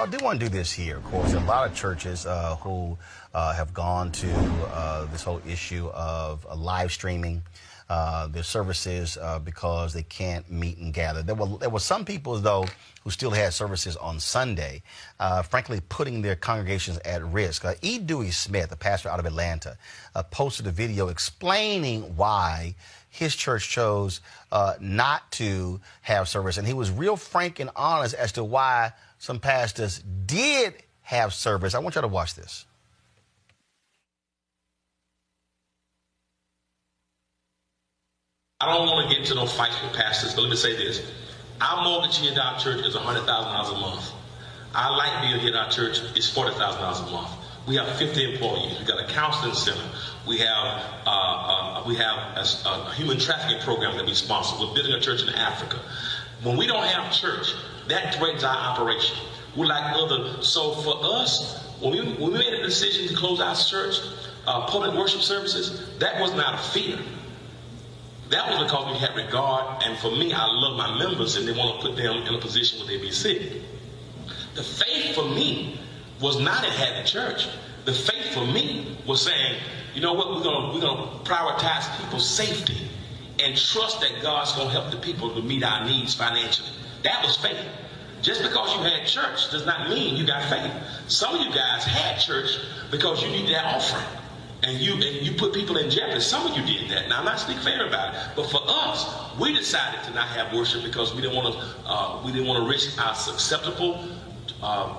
I do want to do this here, of course. There are a lot of churches who have gone to this whole issue of live streaming their services because they can't meet and gather. There were some people, though, who still had services on Sunday, frankly, putting their congregations at risk. E. Dewey Smith, a pastor out of Atlanta, posted a video explaining why his church chose not to have service. And he was real frank and honest as to why some pastors did have service. I want y'all to watch this. I don't want to get into no fights with pastors, but let me say this. Our mortgage here at our church is $100,000 a month. Our light bill here at our church is $40,000 a month. We have 50 employees. We got a counseling center. We have a human trafficking program that we sponsor. We're building a church in Africa. When we don't have church, that threatens our operation. We're like other. So for us, when we made a decision to close our church, public worship services, that was not a fear. That was because we had regard, and for me, I love my members, and they want to put them in a position where they be sick. The faith for me was not in having church. The faith for me was saying, you know what, we're gonna prioritize people's safety and trust that God's gonna help the people to meet our needs financially. That was faith. Just because you had church does not mean you got faith. Some of you guys had church because you needed that offering. And you put people in jeopardy. Some of you did that. Now, I'm not speaking fair about it, but for us, we decided to not have worship because we didn't want to risk our susceptible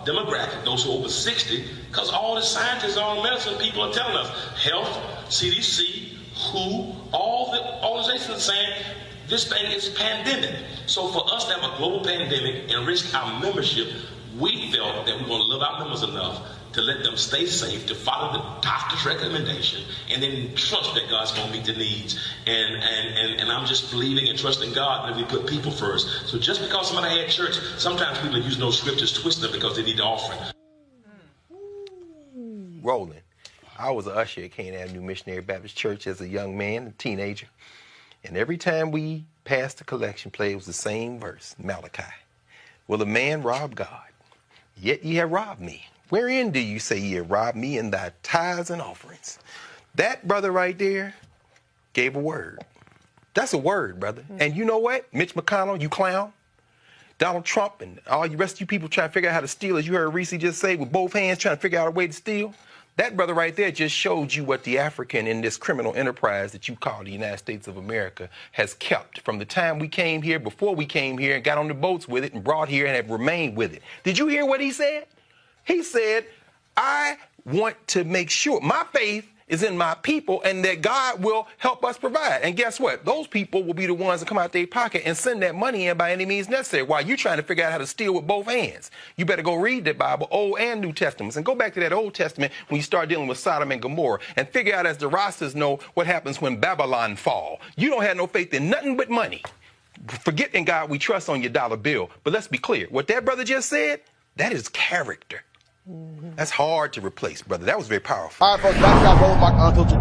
demographic, those who are over 60, because all the scientists, all the medicine people are telling us, health, CDC, WHO, all the organizations are saying this thing is pandemic. So for us to have a global pandemic and risk our membership, we felt that we want to love our members enough to let them stay safe, to follow the doctor's recommendation, and then trust that God's going to meet the needs. And I'm just believing and trusting God that we put people first. So just because somebody had church, sometimes people use those scriptures, twist them because they need the offering. Rolling. I was an usher at Canaan Avenue Missionary Baptist Church as a young man, a teenager. And every time we passed the collection plate, it was the same verse, Malachi. Will a man rob God? Yet ye have robbed me. Wherein do you say ye have robbed me? In thy tithes and offerings. That brother right there gave a word. That's a word, brother. And you know what? Mitch McConnell, you clown. Donald Trump and all you rest of you people trying to figure out how to steal, as you heard Reese just say, with both hands trying to figure out a way to steal. That brother right there just showed you what the African in this criminal enterprise that you call the United States of America has kept from the time we came here, before we came here and got on the boats with it and brought here and have remained with it. Did you hear what he said? He said, I want to make sure my faith is in my people and that God will help us provide. And guess what? Those people will be the ones that come out their pocket and send that money in by any means necessary while you're trying to figure out how to steal with both hands. You better go read the Bible, Old and New Testaments, and go back to that Old Testament when you start dealing with Sodom and Gomorrah and figure out, as the Rastas know, what happens when Babylon fall. You don't have no faith in nothing but money. Forget in God we trust on your dollar bill. But let's be clear. What that brother just said, that is character. That's hard to replace, brother. That was very powerful. All right, folks, that's got Roll Mark Uncle.